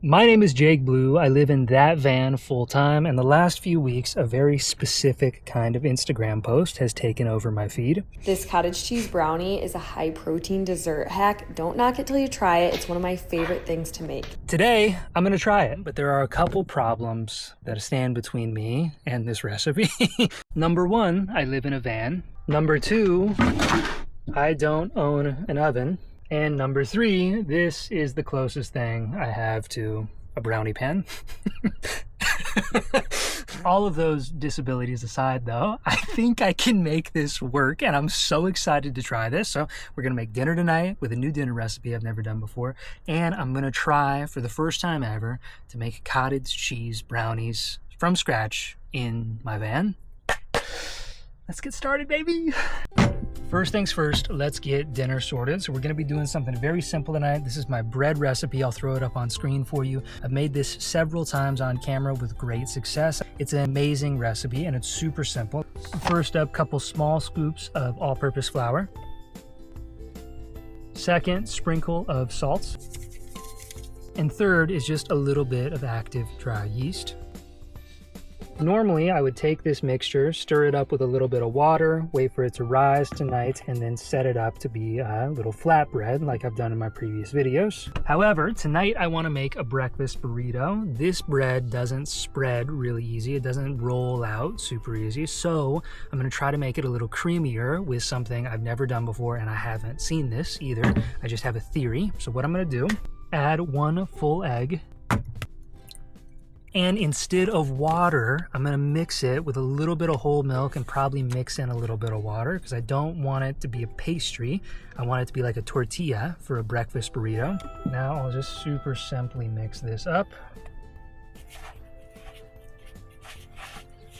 My name is Jake Blue. I live in that van full-time, and the last few weeks, a very specific kind of Instagram post has taken over my feed. This cottage cheese brownie is a high-protein dessert hack. Don't knock it till you try it. It's one of my favorite things to make. Today, I'm gonna try it, but there are a couple problems that stand between me and this recipe. Number one, I live in a van. Number two, I don't own an oven. And number three, this is the closest thing I have to a brownie pan. All of those disabilities aside though, I think I can make this work, and I'm so excited to try this. So we're gonna make dinner tonight with a new dinner recipe I've never done before. And I'm gonna try for the first time ever to make cottage cheese brownies from scratch in my van. Let's get started, baby. First things first, let's get dinner sorted. So we're gonna be doing something very simple tonight. This is my bread recipe. I'll throw it up on screen for you. I've made this several times on camera with great success. It's an amazing recipe and it's super simple. First up, couple small scoops of all-purpose flour. Second, sprinkle of salt. And third is just a little bit of active dry yeast. Normally, I would take this mixture, stir it up with a little bit of water, wait for it to rise tonight, and then set it up to be a little flatbread like I've done in my previous videos. However, tonight I want to make a breakfast burrito. This bread doesn't spread really easy. It doesn't roll out super easy. So I'm going to try to make it a little creamier with something I've never done before, and I haven't seen this either. I just have a theory. So what I'm going to do, add 1 full egg. And instead of water, I'm gonna mix it with a little bit of whole milk and probably mix in a little bit of water because I don't want it to be a pastry. I want it to be like a tortilla for a breakfast burrito. Now I'll just super simply mix this up.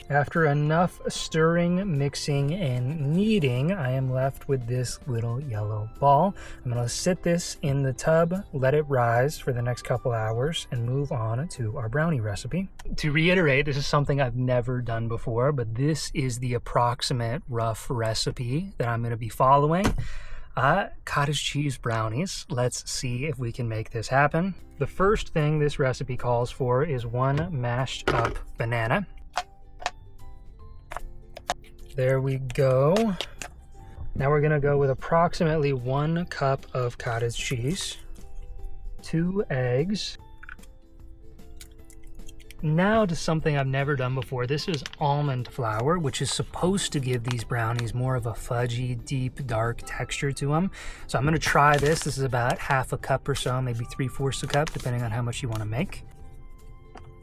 After enough stirring, mixing, and kneading, I am left with this little yellow ball. I'm gonna sit this in the tub, let it rise for the next couple hours, and move on to our brownie recipe. To reiterate, this is something I've never done before, but this is the approximate rough recipe that I'm gonna be following. Cottage cheese brownies. Let's see if we can make this happen. The first thing this recipe calls for is 1 mashed up banana. There we go. Now we're gonna go with approximately 1 cup of cottage cheese, 2 eggs. Now to something I've never done before. This is almond flour, which is supposed to give these brownies more of a fudgy, deep, dark texture to them. So I'm gonna try this. This is about half a cup or so, maybe 3/4 a cup, depending on how much you wanna make.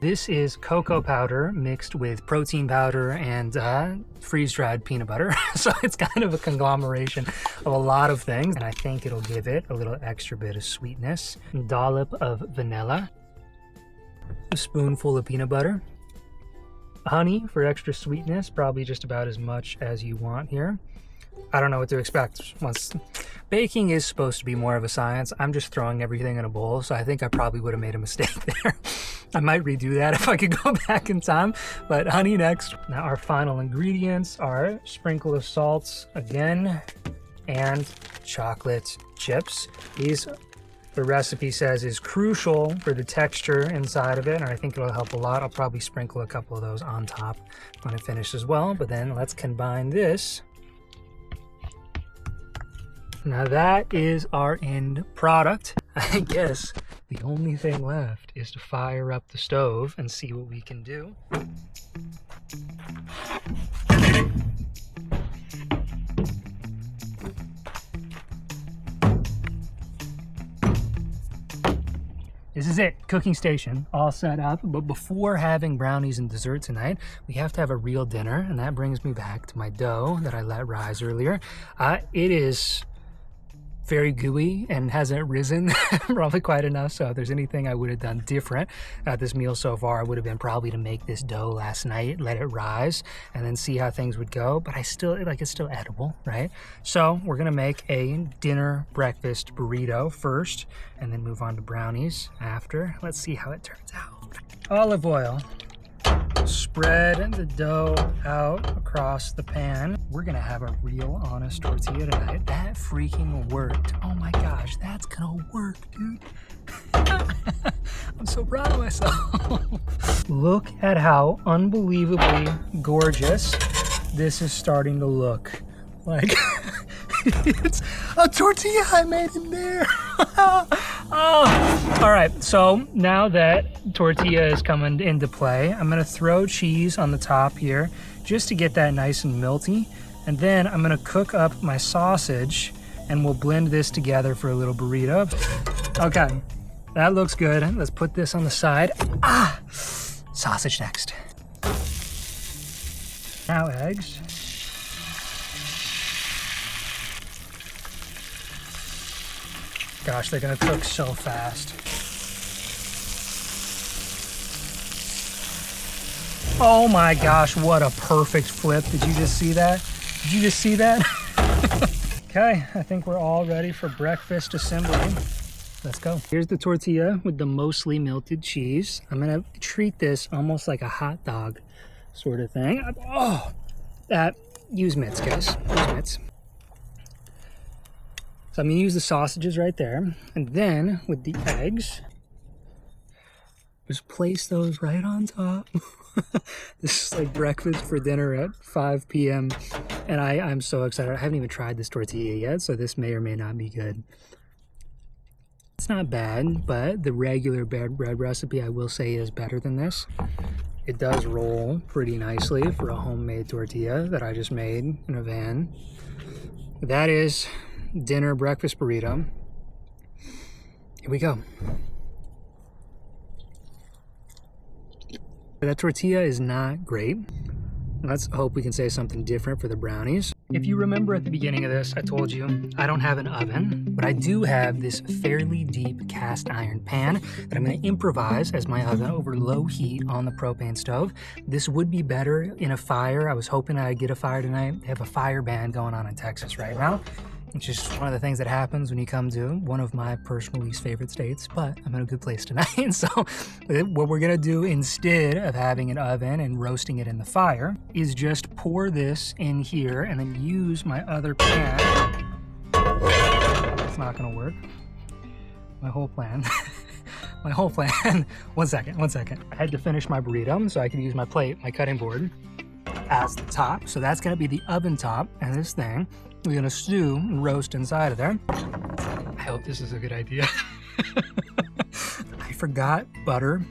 This is cocoa powder mixed with protein powder and freeze-dried peanut butter. So it's kind of a conglomeration of a lot of things, and I think it'll give it a little extra bit of sweetness. A dollop of vanilla, a spoonful of peanut butter, honey for extra sweetness, probably just about as much as you want here. I don't know what to expect. Baking is supposed to be more of a science. I'm just throwing everything in a bowl, so I think I probably would have made a mistake there. I might redo that if I could go back in time, but honey next. Now our final ingredients are sprinkle of salt again, and chocolate chips. These, the recipe says, is crucial for the texture inside of it, and I think it'll help a lot. I'll probably sprinkle a couple of those on top when it finishes as well, but then let's combine this. Now that is our end product. I guess the only thing left is to fire up the stove and see what we can do. This is it, cooking station, all set up. But before having brownies and dessert tonight, we have to have a real dinner, and that brings me back to my dough that I let rise earlier. It is very gooey and hasn't risen probably quite enough, so if there's anything I would have done different at this meal so far, it would have been probably to make this dough last night, let it rise, and then see how things would go. But I still, it's still edible, right? So we're gonna make a dinner breakfast burrito first, and then move on to brownies after. Let's see how it turns out. Olive oil, spread the dough out across the pan. We're gonna have a real honest tortilla tonight. That freaking worked. Oh my gosh, that's gonna work, dude. I'm so proud of myself. Look at how unbelievably gorgeous this is starting to look. Like, it's a tortilla I made in there. Oh. All right, so now that tortilla is coming into play, I'm gonna throw cheese on the top here just to get that nice and melty. And then I'm gonna cook up my sausage and we'll blend this together for a little burrito. Okay, that looks good. Let's put this on the side. Sausage next. Now eggs. Gosh, they're gonna cook so fast. Oh my gosh, what a perfect flip. Did you just see that? Did you just see that? Okay, I think we're all ready for breakfast assembly. Let's go. Here's the tortilla with the mostly melted cheese. I'm gonna treat this almost like a hot dog sort of thing. Oh, use mitts, guys, use mitts. So I'm gonna use the sausages right there. And then with the eggs, just place those right on top. This is like breakfast for dinner at 5 p.m. And I'm so excited. I haven't even tried this tortilla yet, so this may or may not be good. It's not bad, but the regular bread recipe, I will say, is better than this. It does roll pretty nicely for a homemade tortilla that I just made in a van. That is dinner breakfast burrito. Here we go. That tortilla is not great. Let's hope we can say something different for the brownies. If you remember at the beginning of this, I told you I don't have an oven, but I do have this fairly deep cast iron pan that I'm going to improvise as my oven over low heat on the propane stove. This would be better in a fire. I was hoping I'd get a fire tonight. They have a fire ban going on in Texas right now. It's just one of the things that happens when you come to one of my personal least favorite states, but I'm in a good place tonight. So what we're gonna do instead of having an oven and roasting it in the fire is just pour this in here and then use my other pan. It's not gonna work. My whole plan. My whole plan. One second. I had to finish my burrito so I could use my plate, my cutting board, as the top. So that's gonna be the oven top, and this thing we're gonna stew and roast inside of there. I hope this is a good idea. I forgot butter,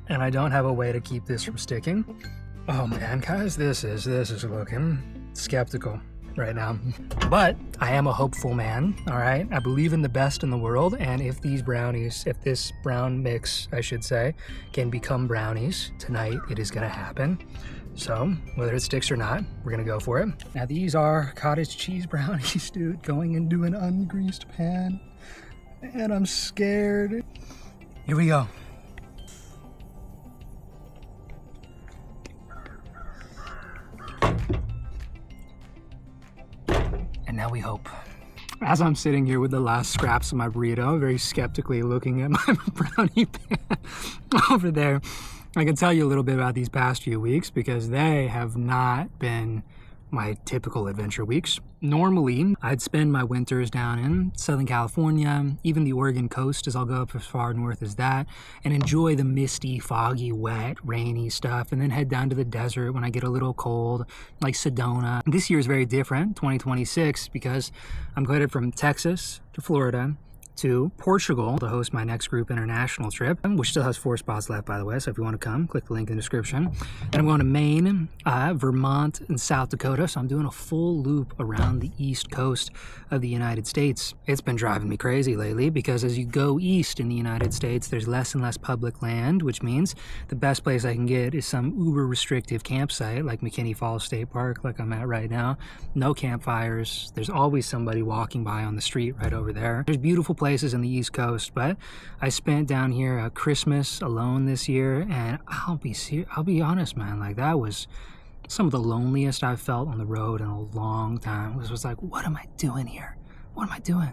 and I don't have a way to keep this from sticking. Oh man, guys, this is looking skeptical right now. But I am a hopeful man, all right? I believe in the best in the world, and if these brownies, if this brown mix, I should say, can become brownies tonight, it is gonna happen. So whether it sticks or not, we're gonna go for it. Now these are cottage cheese brownies, dude, going into an ungreased pan. And I'm scared. Here we go. And now we hope. As I'm sitting here with the last scraps of my burrito, very skeptically looking at my brownie pan over there, I can tell you a little bit about these past few weeks because they have not been my typical adventure weeks. Normally, I'd spend my winters down in Southern California, even the Oregon coast as I'll go up as far north as that, and enjoy the misty, foggy, wet, rainy stuff, and then head down to the desert when I get a little cold, like Sedona. This year is very different, 2026, because I'm headed from Texas to Florida to Portugal to host my next group international trip, which still has 4 spots left, by the way, so if you want to come, click the link in the description. And I'm going to Maine, Vermont, and South Dakota, so I'm doing a full loop around the east coast of the United States. It's been driving me crazy lately because as you go east in the United States, there's less and less public land, which means the best place I can get is some uber restrictive campsite like McKinney Falls State Park, like I'm at right now. No campfires. There's always somebody walking by on the street right over there. There's beautiful places in the East Coast, but I spent down here Christmas alone this year, and I'll be honest, man, like that was some of the loneliest I've felt on the road in a long time. It was like, what am I doing here? What am I doing?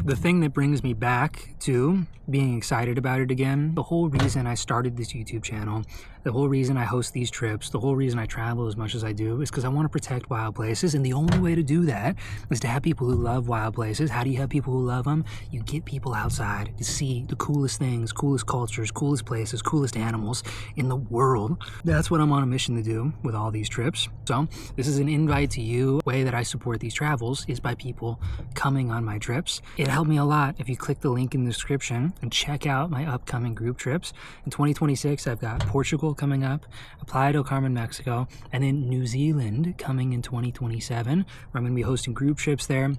The thing that brings me back to being excited about it again, the whole reason I started this YouTube channel, the whole reason I host these trips, the whole reason I travel as much as I do is because I want to protect wild places. And the only way to do that is to have people who love wild places. How do you have people who love them? You get people outside to see the coolest things, coolest cultures, coolest places, coolest animals in the world. That's what I'm on a mission to do with all these trips. So this is an invite to you. The way that I support these travels is by people coming on my trips. It helped me a lot if you click the link in the description and check out my upcoming group trips. In 2026, I've got Portugal coming up, Playa del Carmen, Mexico, and then New Zealand coming in 2027, where I'm going to be hosting group trips there,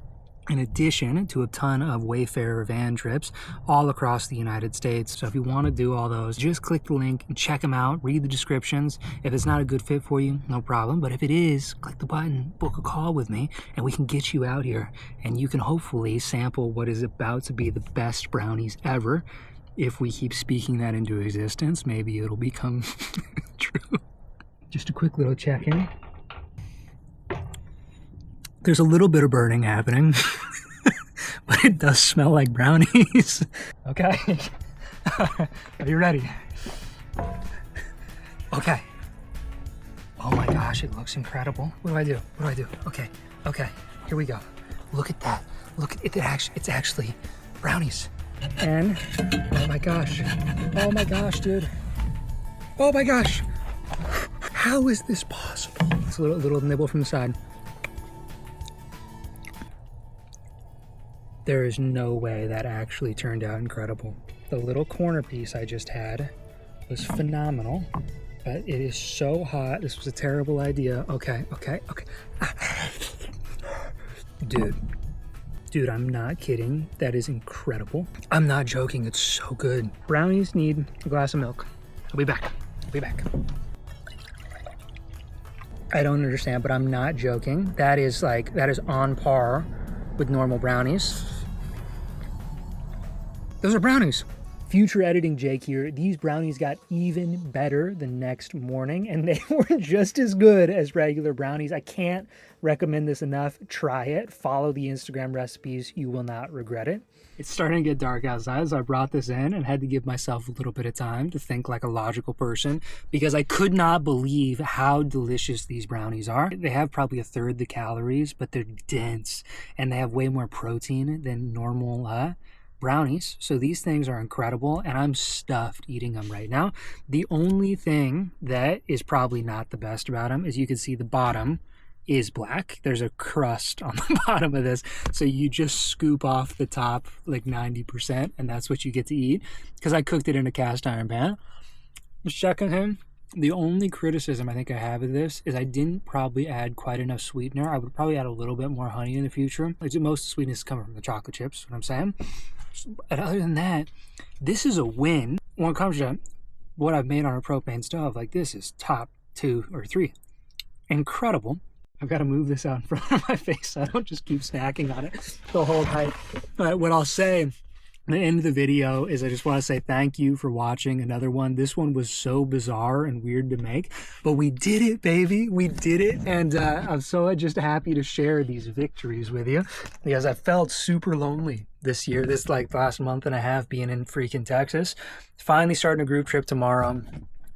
in addition to a ton of Wayfarer van trips all across the United States. So if you want to do all those, just click the link and check them out, read the descriptions. If it's not a good fit for you, no problem. But if it is, click the button, book a call with me, and we can get you out here. And you can hopefully sample what is about to be the best brownies ever. If we keep speaking that into existence, maybe it'll become true. Just a quick little check-in. There's a little bit of burning happening, but it does smell like brownies. Okay. Are you ready? Okay. Oh my gosh, it looks incredible. What do I do? What do I do? Okay. Okay. Here we go. Look at that. Look at it. It's actually brownies. And oh my gosh. Oh my gosh, dude. Oh my gosh. How is this possible? It's a little nibble from the side. There is no way that actually turned out incredible. The little corner piece I just had was phenomenal, but it is so hot. This was a terrible idea. Okay. Dude, I'm not kidding. That is incredible. I'm not joking. It's so good. Brownies need a glass of milk. I'll be back. I don't understand, but I'm not joking. That is on par with normal brownies. Those are brownies. Future editing Jake here. These brownies got even better the next morning, and they were just as good as regular brownies. I can't recommend this enough. Try it. Follow the Instagram recipes. You will not regret it. It's starting to get dark outside, so I brought this in and had to give myself a little bit of time to think like a logical person, because I could not believe how delicious these brownies are. They have probably a third the calories, but they're dense, and they have way more protein than normal brownies. So these things are incredible, and I'm stuffed eating them right now. The only thing that is probably not the best about them is you can see the bottom is black. There's a crust on the bottom of this, so you just scoop off the top like 90%, and that's what you get to eat, because I cooked it in a cast iron pan. Just checking in. The only criticism I think I have of this is I didn't probably add quite enough sweetener. I would probably add a little bit more honey in the future. Like, most of the sweetness is coming from the chocolate chips, what I'm saying. But other than that, this is a win. When it comes to what I've made on a propane stove, like, this is top 2 or 3. Incredible. I've got to move this out in front of my face so I don't just keep snacking on it the whole time. But what I'll say at the end of the video is I just want to say thank you for watching another one. This one was so bizarre and weird to make, but we did it, baby. We did it. And I'm so just happy to share these victories with you, because I felt super lonely this year, this like last month and a half being in freaking Texas. Finally starting a group trip tomorrow.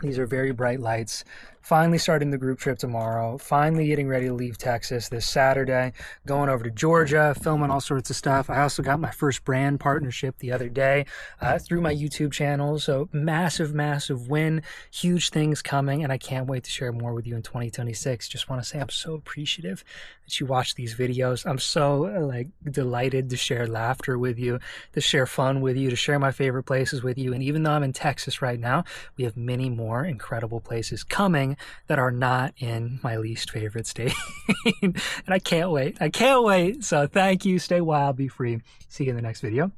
These are very bright lights. Finally starting the group trip tomorrow. Finally getting ready to leave Texas this Saturday. Going over to Georgia, filming all sorts of stuff. I also got my first brand partnership the other day through my YouTube channel. So massive, massive win. Huge things coming, and I can't wait to share more with you in 2026. Just want to say I'm so appreciative that you watch these videos. I'm so like delighted to share laughter with you, to share fun with you, to share my favorite places with you. And even though I'm in Texas right now, we have many more incredible places coming that are not in my least favorite state. And I can't wait. So thank you. Stay wild, be free. See you in the next video.